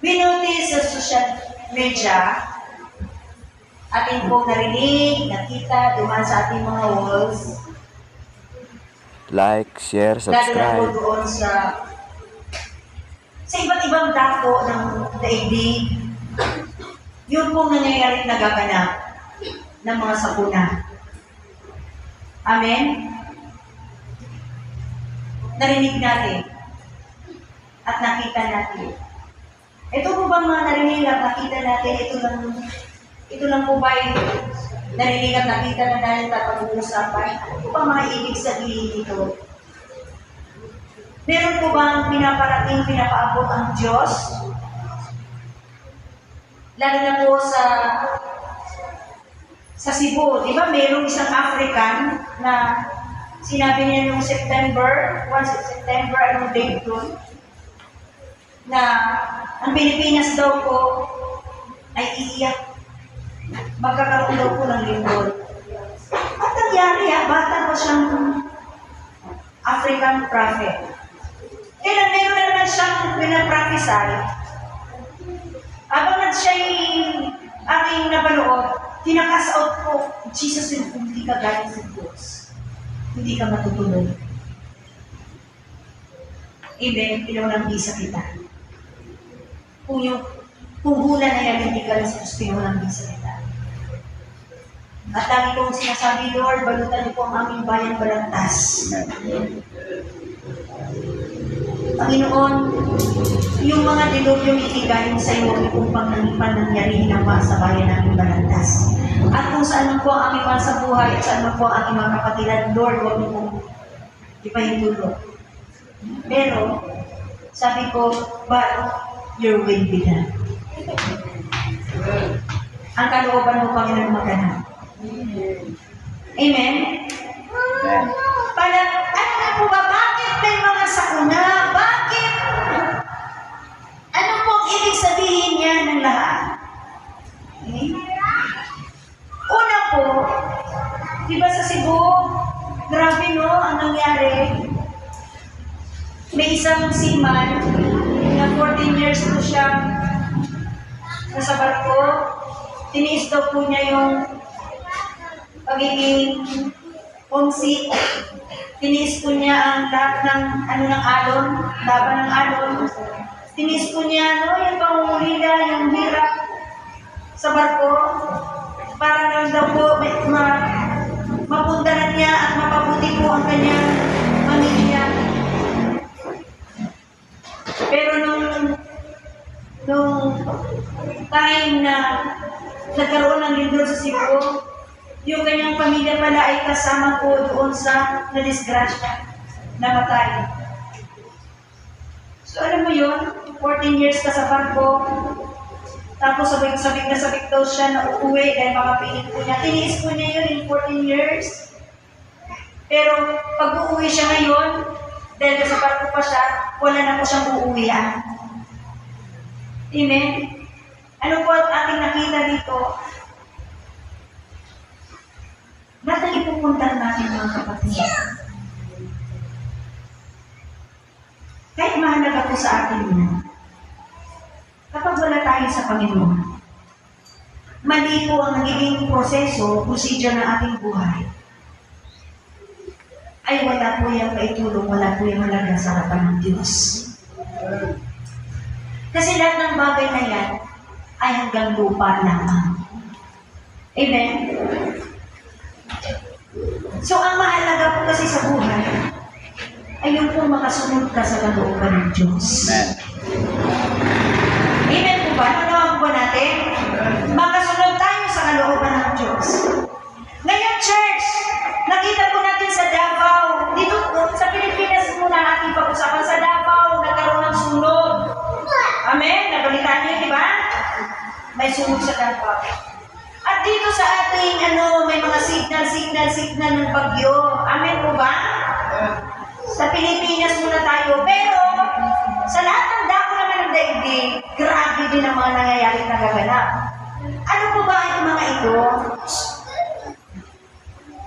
Binotis sa social media, ating pong narinig, nakita, dumaan sa ating mga walls. Like, share, Lalo na po subscribe. doon sa iba't ibang dako ng daigdig. Yun pong nangyayari nagaganap ng mga sakuna. Amen? Narinig natin at nakita natin. Ito po ba mga narinig at nakita natin, ito lang po ba yung narinig at nakita na dahil pag-uusapan? Ano po ba mga ibig sabihin dito? Meron po bang pinaparating, pinapaabot ang Diyos? Lalo na po sa Cebu, di ba mayroong isang African na sinabi niya noong September, September, anong date doon, na ang Pilipinas daw po ay iiyak. Magkakaroon daw po ng lindol. At nangyari, bata pa siyang African prophet. Kailan meron na naman siyang pinaprophesy, habang siya'y aking napanood, tinakas out ko, Jesus, kung hindi ka galing sa Diyos, hindi ka matutuloy. Amen, pinunang bisa kita. Kung hula na yan, hindi ka lang sa Diyos, pinunang bisa kita. At lagi kong sinasabi, Lord, balutan niyo po ang aming bayan balantas. Panginoon, yung mga dilubyong itigayin sa iyo, kung panangyari naman sa bayan namin balantas. At kung saan man po ang aming mahal sa buhay, at saan man po ang aking mga kapatiran, Lord, huwag niyo pong ipahintulot. Pero, sabi ko, but your will be done. Ang kalooban mo, Panginoon, maganap. Amen? Ano na po ba? Bakit may mga sakuna? Bakit? Ano po ang ibig sabihin niya ng lahat? Okay? Una po, di ba sa Cebu, grabe no, ang nangyari. May isang seaman na 14 years po siya nasa barko. Tiniis daw po niya yung pagiging homesick. Tiniis po niya ang lahat ng alon, laban ng alon. Tiniis po niya yung pangungulila, yung hirap sa barko, para lang daw po mapundaran niya at mapabuti po ang kanyang pamilya. Pero nung time na nagkaroon ng lindol sa Cebu, yung kanyang pamilya pala ay kasama po doon sa nadisgrasya, namatay. So alam mo yun, 14 years ka sa barko, tapos sabik na sabik daw siya na uuwi dahil makapilit po niya. Tiniis po niya yun in 14 years. Pero pag uuwi siya ngayon, dahil sa barko pa siya, wala na po siyang uuwian. Amen? Ano po at ating nakita dito? Ba't na ipupunta natin mga kapatid? Kahit mahalaga po sa atin yan, kapag wala tayo sa Panginoon, mali po ang nagiging proseso, procedure ng ating buhay, ay wala po yung maitulong, wala po yung halaga sa harapan ng Diyos. Kasi lahat ng bagay na yan ay hanggang lupa lamang. Amen? So, ang mahalaga po kasi sa buhay ay yung po makasunod ka sa kalooban ng Diyos. Amen po ba? Ano po natin? Makasunod tayo sa kalooban ng Diyos. Ngayon, church, nakita po natin sa Davao, dito sa Pilipinas muna ating pag-usapan, sa Davao, nagkaroon ng sunog. Amen? Nabalitaan niyo, di ba? May sunog sa Davao. At dito sa ating, may mga signal ng bagyo. Amen po ba? Sa Pilipinas muna tayo. Pero, sa lahat ng dako naman ng daigdig, grabe din ang mga nangyayari na gaganap. Ano po ba ang mga ito?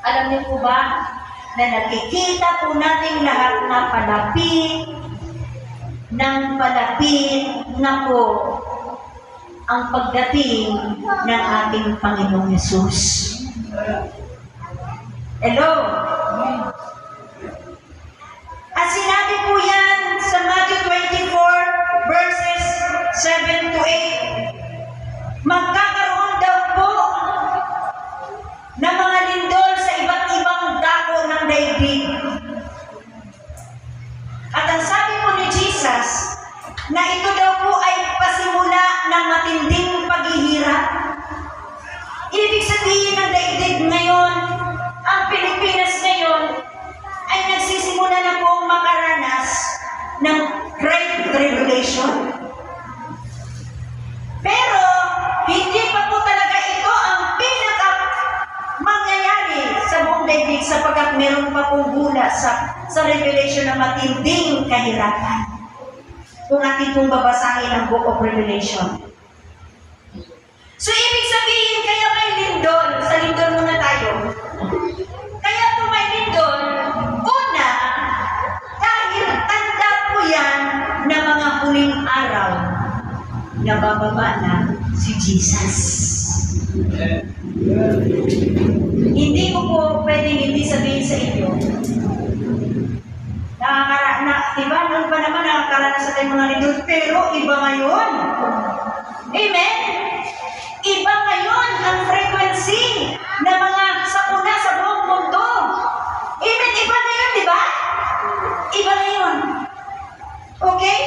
Alam niyo po ba na nakikita po natin lahat na palapit na po ang pagdating ng ating Panginoong Yesus. Hello? At sinabi po yan sa Matthew 24 verses 7 to 8. Magkakaroon daw po ng mga lindol sa iba't ibang dako ng daigdig. At ang sabi po ni Jesus, na ito daw po ay pasimula ng matinding paghihirap. Ibig sabihin ng daigdig ngayon, ang Pilipinas ngayon, ay nagsisimula na po makaranas ng Great Tribulation. Pero, hindi pa po talaga ito ang mangyayari sa buong daigdig sapagkat meron pa pong hula sa Revelation na matinding kahirapan. Kung ating pong babasahin ang Book of Revelation. So, ibig sabihin, kaya may lindol. Sa lindol muna tayo. Kaya po may lindol, una, dahil tanda po yan na mga huling araw na bababa na si Jesus. Hindi ko po pwedeng hindi sabihin sa inyo, diba, noon pa naman nakakaranas sa tayong mga lindol, pero iba ngayon. Amen? Iba ngayon ang frequency na mga sakuna sa buong mundo. Amen? Iba ngayon, diba? Iba ngayon. Okay?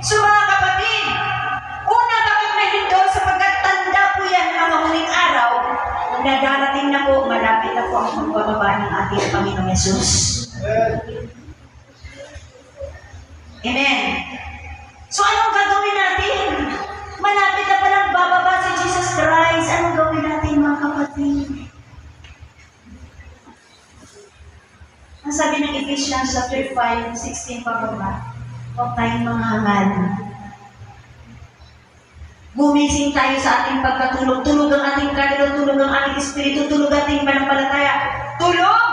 So mga kapatid, una bakit may lindol sapagkat tanda po yan ang mga huling araw na darating na po, malapit na po ang pagbababa ng ating Panginoong Yesus. Amen. So, anong gagawin natin? Malapit na palang bababa si Jesus Christ. Anong gawin natin, mga kapatid? Ang sabi ng Ephesians chapter 5:16 pababa, huwag tayong mga hangal. Gumising tayo sa ating pagkatulog. Tulog ang ating kaluluwa, tulog ang ating espiritu, tulog ang ating pananampalataya. Tulog!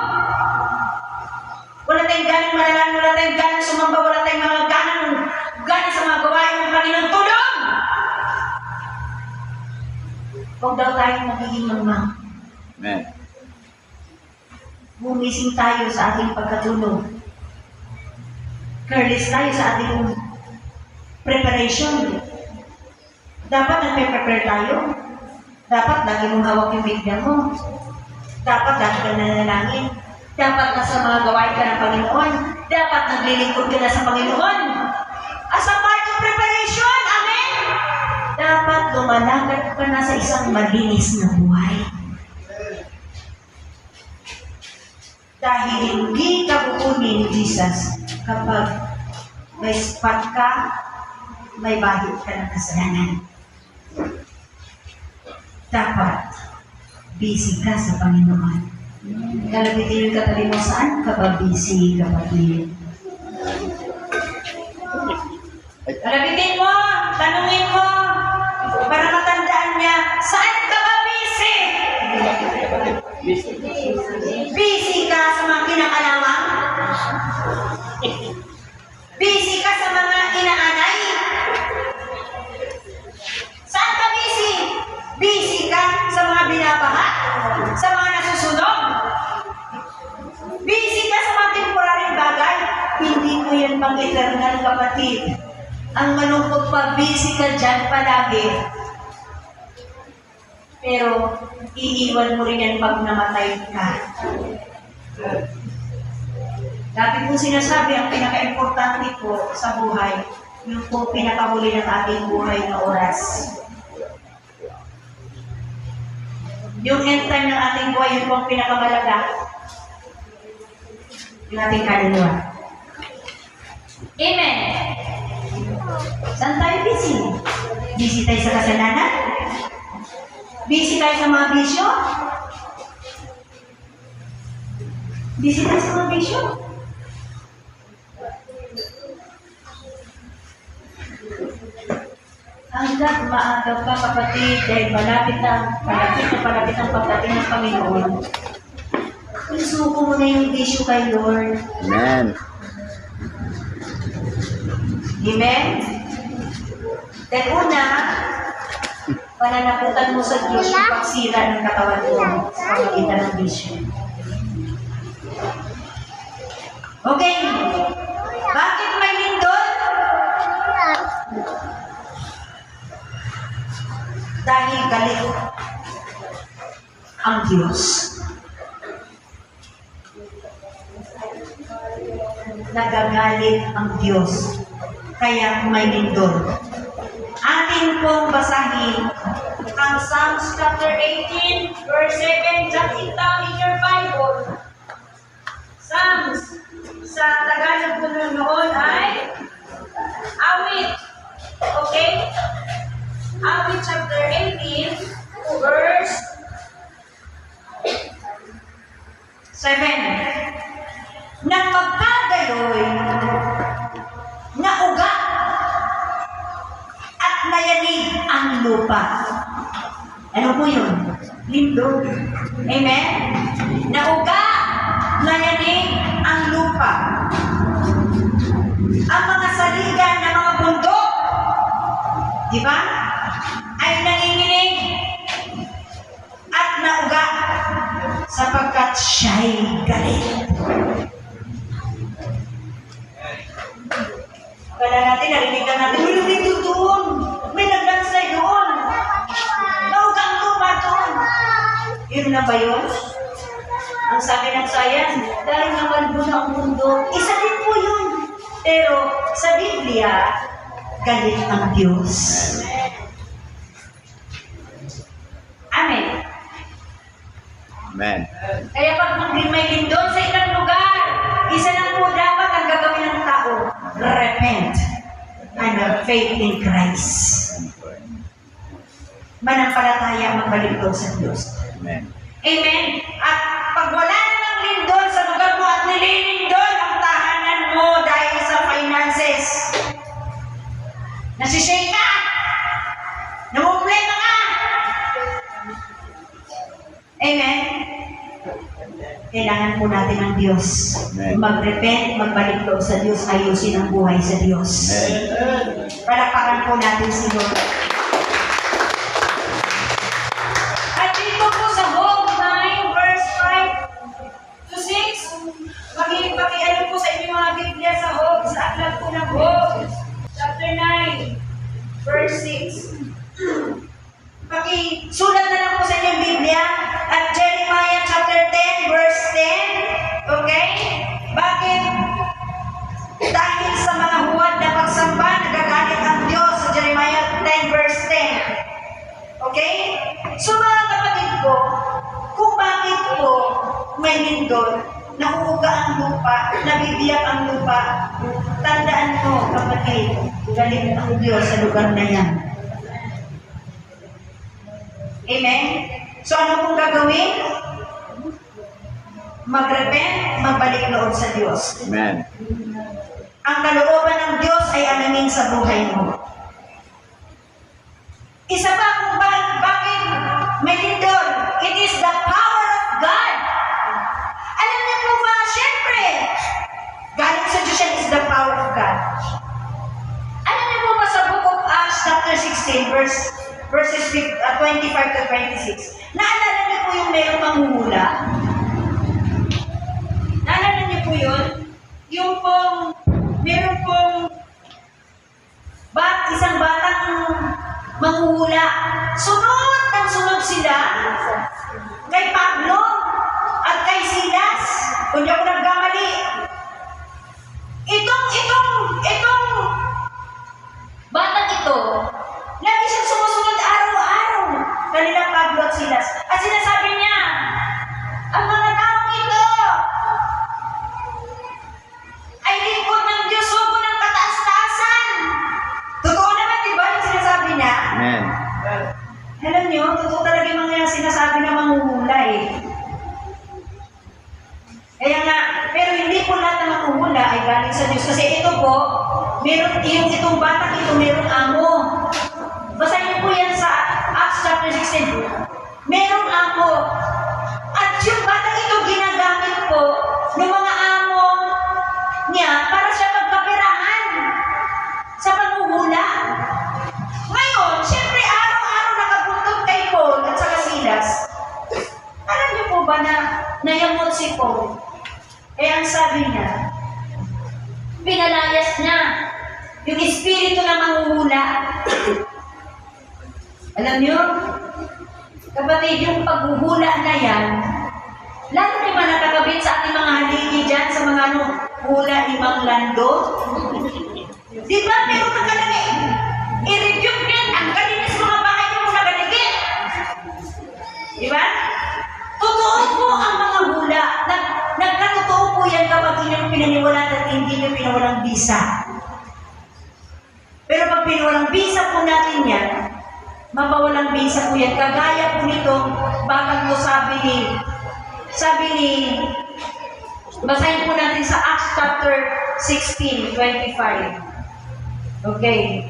Wala tayong ganang manalangin, wala tayong ganang sumamba, wala tayong mga gana sa mga gawain ng Panginoon. Tulong! Huwag daw tayong magiging mangmang. Amen. Gumising tayo sa ating pagkatulog. Careless tayo sa ating preparation. Dapat nagpe-prepare tayo. Dapat lagi mong hawak yung bigyan mo. Dapat lagi ka nananalangin. Dapat nasa mga gawain ka ng Panginoon. Dapat naglilingkod ka na sa Panginoon. As a part of preparation, amen? Dapat lumalagad ka na sa isang malinis na buhay. Dahil hindi ka kukunin ni Jesus kapag may spot ka, may bahid ka ng kasalanan. Dapat busy ka sa Panginoon. Kalabitin yung katabi mo saan? Kapag busy, kapatid. Kalabitin mo, tanungin mo, para matandaan niya, saan ka ba busy? Busy ka sa mga kinakalawang? Busy ka sa mga inaanay? Saan ka busy? Busy ka sa mga binabaha? Sa mga nasusunog? Busy ka sa mga temporary bagay? Hindi mo yan pang-eternal, kapatid. Ang malungkot pa, busy ka dyan palagi. Pero, iiwan mo rin yan pag namatay ka. Dati po sinasabi, ang pinaka-importante po sa buhay, yung po pinakahuli ng ating buhay na oras. Yung end time ng ating buhay, yun po ang pinakamalaga. Yung ating kaluluwa. Amen! Saan tayo busy? Busy tayo sa kasalanan? Busy tayo sa mga bisyo? Busy tayo sa mga bisyo? Hanggang maaga pa, kapatid, dahil palapit ang pagdating ng Panginoon. Isuko mo na yung bisyo kay Lord. Amen. Amen? Then una, pananakutan mo sa Diyos yung pagsira ng katawan mo sa pamagitan ng vision. Okay. Bakit may lindol? Dahil galit ang Diyos. Nagagalit ang Diyos. Kaya may lindol. Atin pong basahin ang Psalms chapter 18, verse 7. Jot it down in your Bible. Psalms, sa Tagalog po noon ay awit. Okay? Awit chapter 18, verse 7. Nang magkagaloy na uga at nayanig ang lupa. Ano po yun? Lindol. Amen? Nauga, nayanig ang lupa. Ang mga saligan ng mga bundok, di ba? Ay nanginginig at nauga sapagkat siya'y galit. Kala natin, narinig na natin, may lumito doon. May nag-landslide doon. Naugang lupa doon. Yun na ba yun? Ang sabi ng science, dahil naman doon ang mundo, isa din po yun. Pero sa Biblia, galit ang Diyos. Amen. Amen. Kaya pag may lindol sa ilang lugar, isa lang po dapat ang gagawin ng tao. Repent and have faith in Christ. Manampalataya magbalik doon sa Diyos. Amen. Amen. At pag wala na ng lindol sa lugar mo at nililindol ang tahanan mo dahil sa finances, nasishake ka, namumblema ka. Amen. Kailangan po natin ng Diyos. Amen. Mag-repent, magbalik loob sa Diyos, ayusin ang buhay sa Diyos. Amen. Palakpakan po natin si Lord. At dito po sa Job 9, verse 5 to 6, paki-ano po sa inyong mga Biblia sa Job, sa aklat po ng Job, chapter 9, verse 6. Paki-sulat na lang po sa inyong Biblia at Jeremiah chapter 10, verse 10. Okay? Bakit? Dahil sa mga huwad na pagsamba, nagagalit ang Diyos sa Jeremiah 10, verse 10. Okay? So mga kapatid ko, kung bakit po may lindol, nakuuga ang lupa, nabibiyak ang lupa, tandaan mo, kapatid, galit ang Diyos sa lugar na yan. Amen? So ano pong gagawin? Mag-repent, magbalik loob sa Diyos. Amen. Ang kalooban ng Diyos ay alamin sa buhay mo. Isa pa kung bakit may lindol, it is the power of God. Alam niyo po ba, syempre, galing sa Diyos yan is the power of God. Alam niyo po ba sa Book of Acts chapter 16, verses 25 to 26, naalala niyo po yung merong manghuhula? Naalala niyo po yun? Yung pong, meron pong isang batang manghuhula. Sunod ng sunod sila kay Pablo at kay Silas. Kung di ako nagkamali. Itong batang ito, lagi siyang sumusunod araw-araw kanilang Pablo at Silas. At sinasabi niya, ang mga taong ito ay lingkod ng Diyos, sugo ng kataas-taasan. Totoo naman, di ba, yung sinasabi niya? Amen. Alam niyo, totoo talaga yung mga sinasabi na manghuhula eh. Kaya nga, pero hindi po lahat na manghuhula ay galing sa Diyos. Kasi ito po, itong batang ito, merong amo. Basahin niyo po yan sa Acts chapter 16. Merong amo. At yung batang ito ginagamit po ng mga amo niya para siya magkapirahan sa panghuhula. Eh, ang sabi niya, pinalayas niya yung espiritu na manghuhula. Alam niyo, kapatid, yung paghuhula na yan, lalo di ba nakakabit sa ating mga haligi dyan, sa mga hula ni Mang Lando? Di ba, pero nakalagay, i-review yan, ang kalinis mga bahay yung nakalagay. Di ba? Totoo po ang mga hula. Nagkatotoo po yan kapag inyong pinaniwalaan at hindi nyo pinawalang bisa. Pero pag pinawalang bisa po natin yan, mapawalang bisa po yan. Kagaya po nito, bakit po sabi ni, basahin po natin sa Acts chapter 16:25. Okay.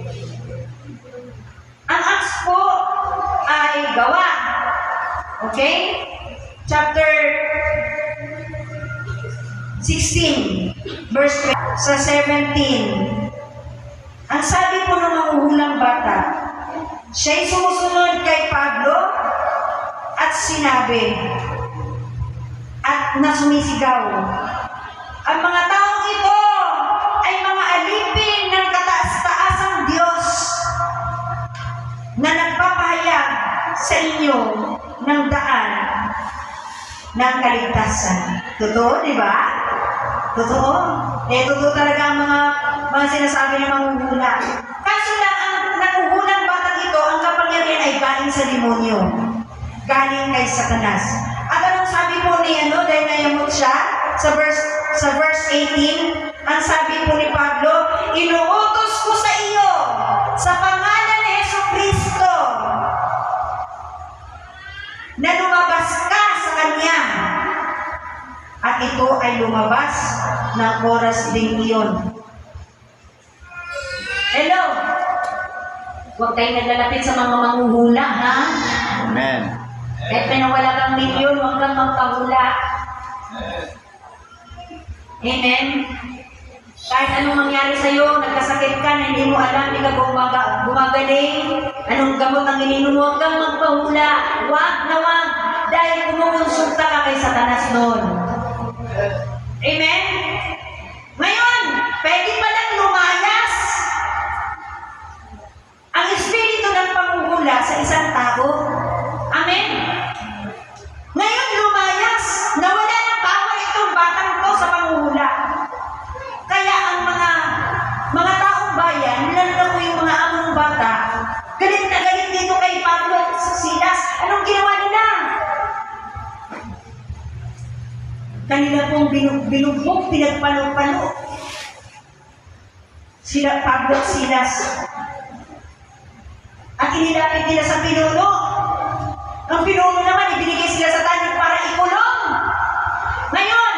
Ang Acts po ay gawa. Okay? Chapter 16, verse 20, sa 17. Ang sabi po ng manghuhulang bata, siya'y sumusunod kay Pablo at sinabi, at nasumisigaw, ang mga taong ito ay mga alipin ng kataas-taasang Diyos na nagpapahayag sa inyo ng daan ng kaligtasan. Totoo, di ba? Totoo. Eh, totoo talaga ang mga sinasabi ng manghuhula. Kaso lang, ang nanghuhulang batang ito, ang kapangyarihan ay galing sa demonyo. Galing kay Satanas. At anong sabi po ni dahil nayamot siya, sa verse 18, ang sabi po ni Pablo, inuutos ko sa iyo, sa pangalan ni Jesucristo, na lumabas ka sa Kanya. At ito ay lumabas ng oras din iyon. Hello? Huwag tayong naglalapit sa mga manghuhula, ha? Amen. Kahit pinawala kang milyon, huwag kang magpahula. Amen? Kahit anong mangyari sa'yo, nagkasakit ka na hindi mo alam, hindi ka gumagaling, anong gamot ang ininom mo, huwag kang magpahula. Huwag na huwag, dahil kumukonsulta ka kay Satanas noon. Amen? Ngayon, pwede pa lang lumayas ang espiritu ng panghuhula sa isang tao. Amen? Ngayon, lumayas, nawala ng power itong batang to sa panghuhula. Kaya ang mga taong bayan, lalo po yung mga among bata, galit na galit dito kay Pablo at Silas. Anong ginawa nila? Kanila pong binugbog, pinagpalo-palo. Sila, Pablo at Silas. At inilapit nila sa pinuno. Ang pinuno naman, ibinigay sila sa tanong para ikulong. Ngayon,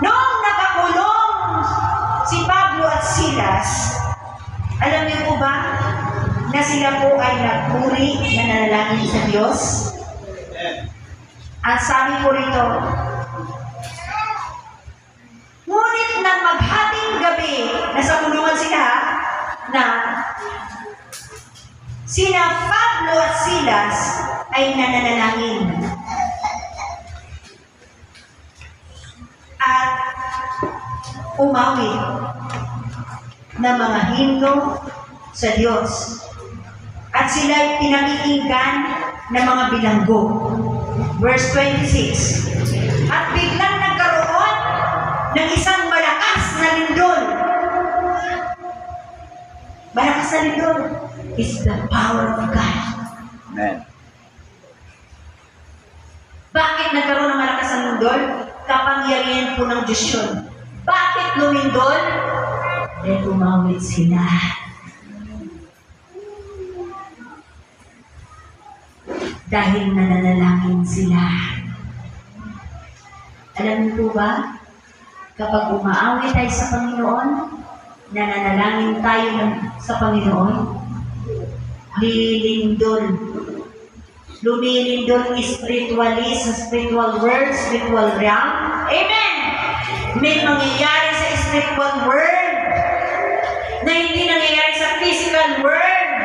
noong nakakulong si Pablo at Silas, alam niyo po ba na sila po ay nagpuri na nanalangin sa Diyos? Ang sabi po rito, ngunit nang maghating gabi, nasa kulungan sila, na sina Pablo at Silas ay nananalangin. At umawit ng mga himno sa Diyos. At sila ay pinakikinggan ng mga bilanggo. Verse 26. At biglang nagkaroon ng isang malakas na lindol. Malakas na lindol is the power of God. Amen. Bakit nagkaroon ng malakas na lindol? Kapangyarihan po ng Diyos yun. Bakit lumindol? Dahil umawit sila. Dahil nananalangin sila. Alam niyo po ba? Kapag umaawit tayo sa Panginoon, nananalangin tayo sa Panginoon, lumilindol spiritually sa spiritual world, spiritual realm. Amen! May mangyayari sa spiritual world na hindi nangyayari sa physical world.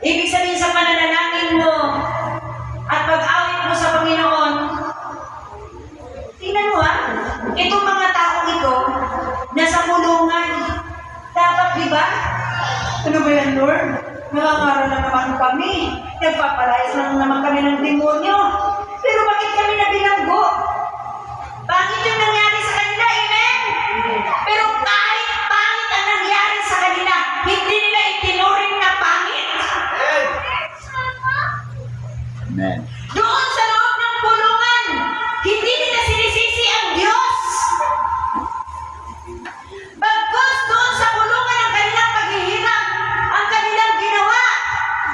Ibig sabihin sa pananalangin mo at pag-awit mo sa Panginoon, tingnan mo ito Ano ba yan, Lord? Nangangaral na naman kami. Nagpapalayas lang naman kami ng demonyo. Pero bakit kami nabilanggo? Bakit yung nangyari sa kanila? Amen? Pero kahit pangit ang nangyari sa kanila, hindi nila itinuring na pangit. Amen. Doon sa loob ng kulungan, hindi nila sinisisi ang Diyos. Bagkus doon sa kulungan ng kanilang paghihirap, ang kanilang ginawa,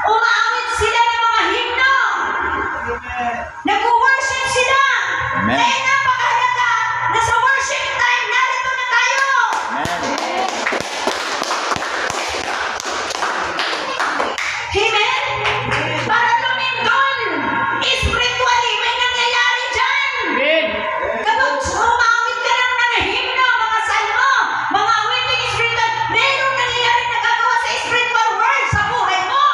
umaawit sila ng mga himno. Nag-worship sila. Amen. Kaya napakahalaga na sa worship time, narito na tayo. Amen. Amen? Para lumindol. Spiritually, may nangyayari dyan. Kapag umawit ka ng mga himno, mga salmo, mga awiting spiritual, mayroong nangyayari na gagawa sa spiritual world sa buhay mo.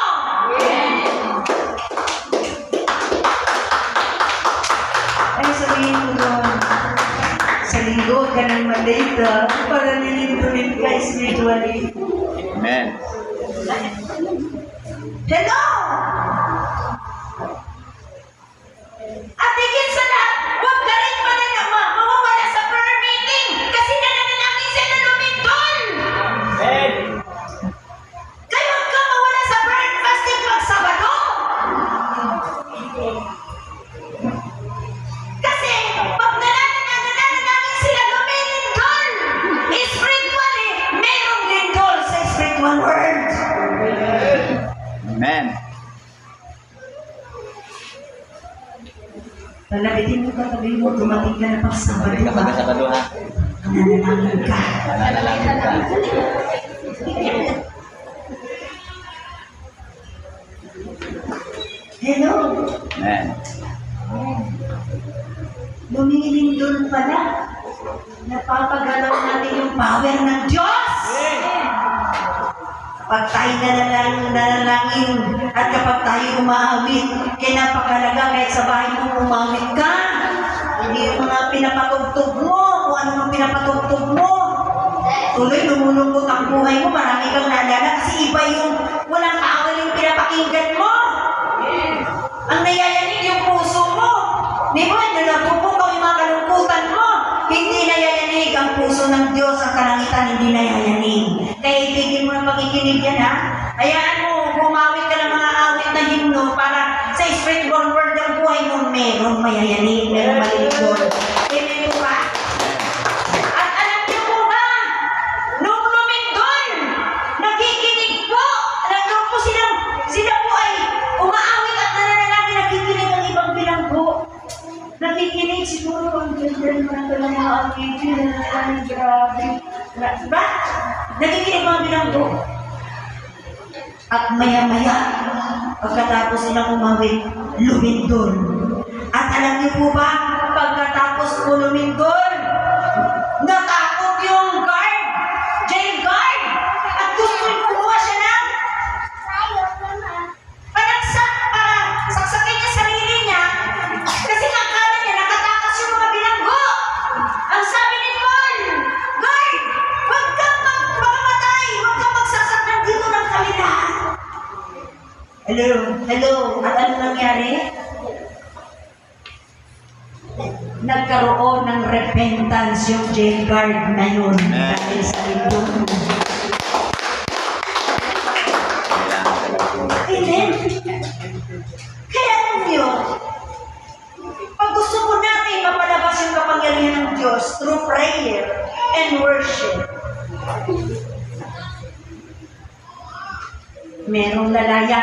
Ay, sabihin ko doon, sa linggo ka ng malita para nilindulin ka spiritually. Amen. Hello! At higit sa lahat, huwag ka rin mawawala sa prayer meeting kasi nananalangin siya na lumindol. Kaya huwag ka mawala sa prayer and fasting pag Sabado. Kasi pag nananalangin sila lumindol, spiritually, merong lindol sa spiritual world. Amen. Lalabitin mo katabi mo, dumating ka na pag Sabado Balik ka ba? pag Sabado ha. Nananalangin ka. Nananalangin ka. Hello? Amen. Lumilindol pala. Napapagalaw natin yung power ng Diyos. Kapag tayo nanalangin at kapag tayo umaawit, kaya napakalaga kahit sa bahay mo umawit ka. Hindi yung mga pinapatugtog mo, kung ano mang pinapatugtog mo. Tuloy, lumulungkot ang buhay mo, marami kang nalala kasi iba yung walang power yung pinapakinggan mo. Ang nayayanig yung puso mo. Di ba, nalapupukaw yung mga kalungkutan mo. Hindi nayayanig ang puso ng Diyos, ang kalangitan hindi nayayanig. Kaya ibigin mo ng pakikinig yan, ha? Hayaan mo, gumawit ka ng mga awit na himno para sa spiritual world ng buhay mo, merong mayayanig, merong malilindol. Amen po ba? At alam niyo po ba, nung lumindol, nakikinig po, nandun po sila po ay umaawit at nananalangin, nakikinig ang ibang bilanggo. Nakikinig siguro ang ganda ng mga awitin, nananalangin, grabe. Diba? Nakikinig mga bilanggo. At maya-maya, pagkatapos nilang umawit, lumindol. At alam niyo po ba, pagkatapos po lumindol, natakot yung guard, jail guard, at gusto yung kumuha siya ng saksakin niya sarili niya, kasi nakala niya, nakatakas yung mga bilanggo. Ang sabi ni Paul, guard, huwag kang magpakamatay, huwag kang magsaksak ng dito ng kanila. Hello, at ano nangyari? Nagkaroon ng repentance yung jail guard na yun dahil sa ito. Amen. Kaya alam niyo, pag gusto mo natin mapalabas yung kapangyarihan ng Diyos through prayer and worship, merong lalaya.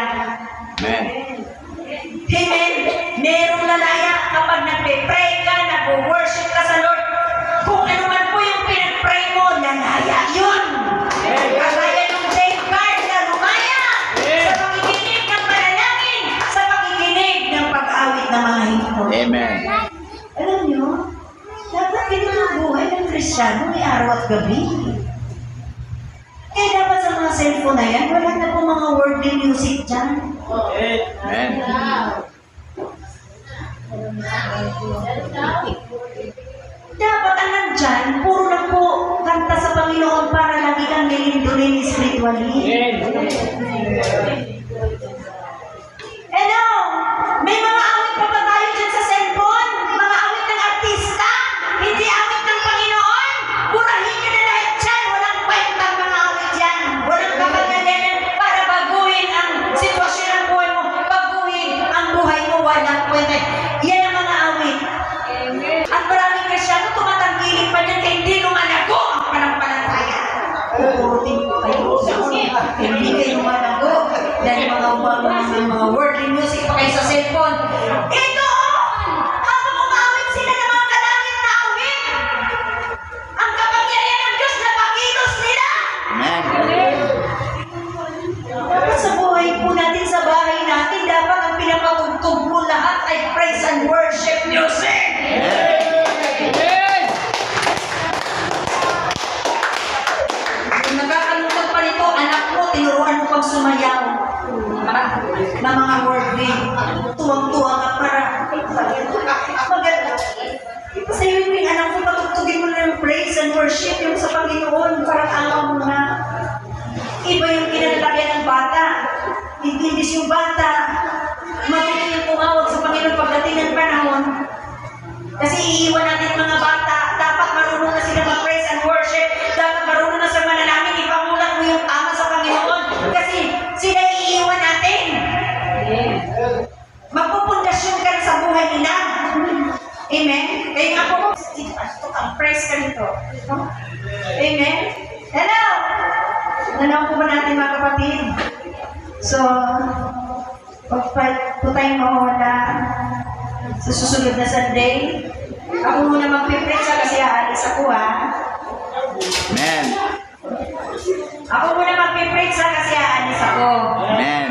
Amen. Amen. Merong lalaya kapag nagpe-pray ka, nag-worship ka sa Lord. Kung ano man po yung pinag-pray mo, lalaya yun. Kagaya yung safeguard na lumaya sa pakikinig ng panalangin, sa pakikinig ng pag-awit ng mga himno. Amen. Alam nyo, dapat ganito ang buhay ng Kristiyano may araw at gabi. Kaya dapat sa mga cellphone na yan, wala na po mga worldly music dyan. Amen. dapat ang nandyan, puro lang po kanta sa Panginoon para lagi kang nilindulin spiritually. Hello! May mga awit pa ba tayo dyan sa cellphone? Mga awit ng artista? Hindi awit ng Panginoon? Purahin nyo na lahat dyan. Walang kwentang mga awit yan. Walang kapagalingan para baguhin ang sitwasyon ng buhay mo. Baguhin ang buhay mo. Walang kwenta. Yan ang mga awit. At maraming Kristyano tumatanggilik pa niyan kaya hindi lumalago ang panampalataya. Uurutin ko kayo. Hindi kayo lumalago. Dahil mga worldly music pa kayo sa cellphone. Ito! Habang umawit sila ng mga kalangit na awit, ang kapangyarihan ng Diyos na pakilos nila. Amen. Dapat sa buhay po natin, sa bahay natin, dapat ang pinapatugtog mo lahat ay praise and worship music. Kung nakakalungkot pa nito, anak mo, tinuruan mo pag sumayaw. Na mga worldly, tuwang-tuwa ka para maganda. Kasi yung anak mo, patugtugin mo na yung praise and worship yung sa Panginoon, parang alam mo na. Iba yung kinalagyan ng bata. Imbis yung bata, matuloy yung tumawag sa Panginoon pagdating ng panahon. Kasi iiwan natin ang mga bata, dapat marunong na sila mag-praise and worship, dapat marunong na sa manalangin, ipamulat mo yung tama sa Panginoon. Kasi sila iiwan natin. Magpupundasyon ka sa buhay nila. Amen? Kaya nga po, praise ka nito. Amen? Hello! Nanaw po ba natin mga kapatid? So, pag po tayong mawala sa susunod na Sunday, ako muna magpipretsa kasi aalis ako Amen. Ako muna magpipretsa kasi aalis ako. Amen.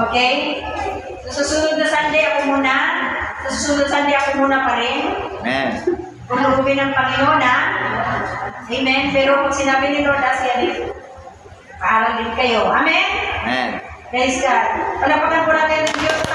Okay? Sa susunod na Sunday ako muna. Sa susunod Sunday ako muna pa rin. Amen. Pumurugin ng Panginoon Amen. Pero pag sinabi ni Lord, paaral din kayo. Amen? Amen. Praise God. Palapakan po natin ng Diyos.